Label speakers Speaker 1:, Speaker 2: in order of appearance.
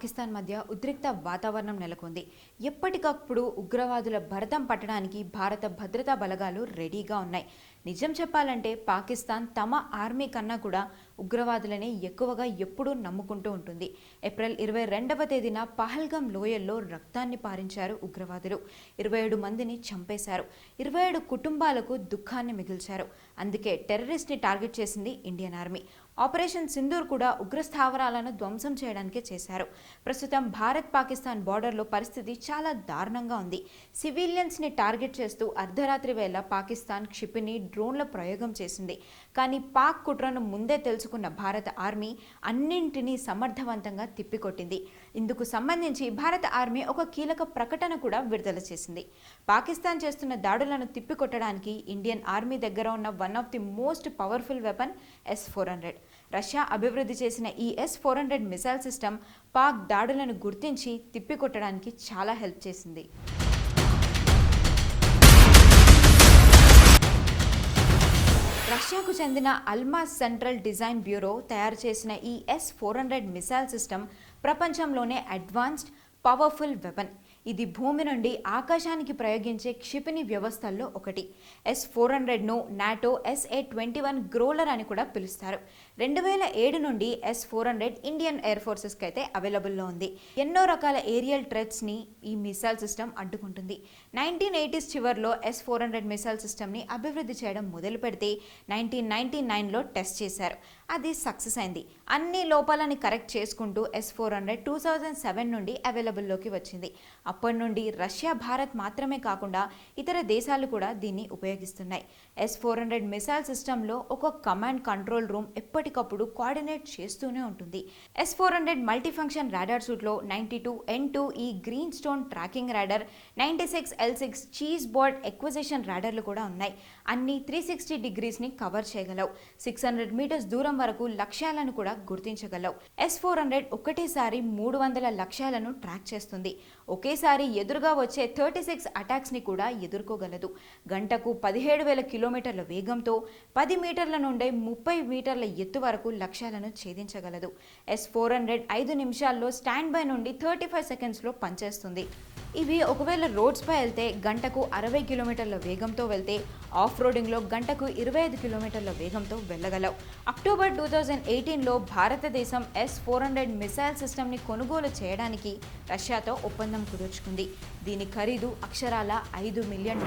Speaker 1: పాకిస్తాన్ మధ్య ఉద్రిక్త వాతావరణం నెలకొంది. ఎప్పటికప్పుడు ఉగ్రవాదుల భరతం పట్టడానికి భారత భద్రతా బలగాలు రెడీగా ఉన్నాయి. నిజం చెప్పాలంటే పాకిస్తాన్ తమ ఆర్మీ కన్నా కూడా ఉగ్రవాదులనే ఎక్కువగా ఎప్పుడూ నమ్ముకుంటూ ఉంటుంది. ఏప్రిల్ 22వ తేదీన పహల్గాం లోయల్లో రక్తాన్ని పారించారు ఉగ్రవాదులు. 27 మందిని చంపేశారు. 27 కుటుంబాలకు దుఃఖాన్ని మిగిల్చారు. అందుకే టెర్రరిస్ట్ని టార్గెట్ చేసింది ఇండియన్ ఆర్మీ. ఆపరేషన్ సింధూర్ కూడా ఉగ్ర స్థావరాలను ధ్వంసం చేయడానికే చేశారు. ప్రస్తుతం భారత్ పాకిస్తాన్ బార్డర్లో పరిస్థితి చాలా దారుణంగా ఉంది. సివిలియన్స్ని టార్గెట్ చేస్తూ అర్ధరాత్రి వేళ పాకిస్తాన్ క్షిపణి డ్రోన్ల ప్రయోగం చేసింది. కానీ పాక్ కుట్రను ముందే తెలుసుకున్న భారత ఆర్మీ అన్నింటినీ సమర్థవంతంగా తిప్పికొట్టింది. ఇందుకు సంబంధించి భారత ఆర్మీ ఒక కీలక ప్రకటన కూడా విడుదల చేసింది. పాకిస్తాన్ చేస్తున్న దాడులను తిప్పికొట్టడానికి ఇండియన్ ఆర్మీ దగ్గర ఉన్న one of the most powerful weapon S-400. Russia అభివృద్ధి చేసిన ఈ S-400 మిసైల్ సిస్టమ్ పాక్ దాడులను గుర్తించి తిప్పికొట్టడానికి చాలా హెల్ప్ చేసింది. రష్యాకు చెందిన అల్మాస్ సెంట్రల్ డిజైన్ బ్యూరో తయారు చేసిన ఈ S-400 మిసైల్ సిస్టమ్ ప్రపంచంలోనే అడ్వాన్స్డ్ పవర్ఫుల్ వెపన్. ఇది భూమి నుండి ఆకాశానికి ప్రయోగించే క్షిపణి వ్యవస్థల్లో ఒకటి. S-400ను నాటో SA-21 గ్రోలర్ అని కూడా పిలుస్తారు. 2007 నుండి S-400 ఇండియన్ ఎయిర్ ఫోర్సెస్కి అయితే అవైలబుల్లో ఉంది. ఎన్నో రకాల ఏరియల్ థ్రెట్స్ని ఈ మిసైల్ సిస్టమ్ అడ్డుకుంటుంది. 1980s చివరిలో S-400 మిసైల్ సిస్టమ్ని అభివృద్ధి చేయడం మొదలు పెడితే 1999లో టెస్ట్ చేశారు. అది సక్సెస్ అయింది. అన్ని లోపాలని కరెక్ట్ చేసుకుంటూ S-400 2007 నుండి అవైలబుల్లోకి వచ్చింది. అప్పటి నుండి రష్యా, భారత్ మాత్రమే కాకుండా ఇతర దేశాలు కూడా దీన్ని ఉపయోగిస్తున్నాయి. S-400 మిసైల్ సిస్టంలో ఒక కమాండ్ కంట్రోల్ రూమ్ ఎప్పటికప్పుడు కోఆర్డినేట్ చేస్తూనే ఉంటుంది. S-400 మల్టీఫంక్షన్ రాడార్ సూట్లో 92N2E green stone tracking radar, 96L6 cheese board acquisition రాడార్లు కూడా ఉన్నాయి. అన్ని 360 డిగ్రీస్ని కవర్ చేయగలవు. 600 మీటర్స్ దూరం వరకు లక్ష్యాలను కూడా గుర్తించగలవు. S-400 ఒకటేసారి 300 లక్ష్యాలను ట్రాక్ చేస్తుంది. ఒకేసారి ఎదురుగా వచ్చే 36 అటాక్స్ని కూడా ఎదుర్కోగలదు. గంటకు 17,000 కిలోమీటర్ల వేగంతో 10 మీటర్ల నుండి 30 మీటర్ల ఎత్తు వరకు లక్ష్యాలను ఛేదించగలదు. S-400 5 నిమిషాల్లో స్టాండ్ బై నుండి 35 సెకండ్స్లో పనిచేస్తుంది. ఇవి ఒకవేళ రోడ్స్పై వెళ్తే గంటకు 60 కిలోమీటర్ల వేగంతో వెళ్తే, ఆఫ్ రోడింగ్లో గంటకు 25 కిలోమీటర్ల వేగంతో వెళ్ళగలవు. అక్టోబర్ 2018లో భారతదేశం S-400 మిసైల్ సిస్టమ్ని కొనుగోలు చేయడానికి రష్యాతో ఒప్పందం కుదుర్చుకుంది. దీని ఖరీదు అక్షరాల $5 మిలియన్.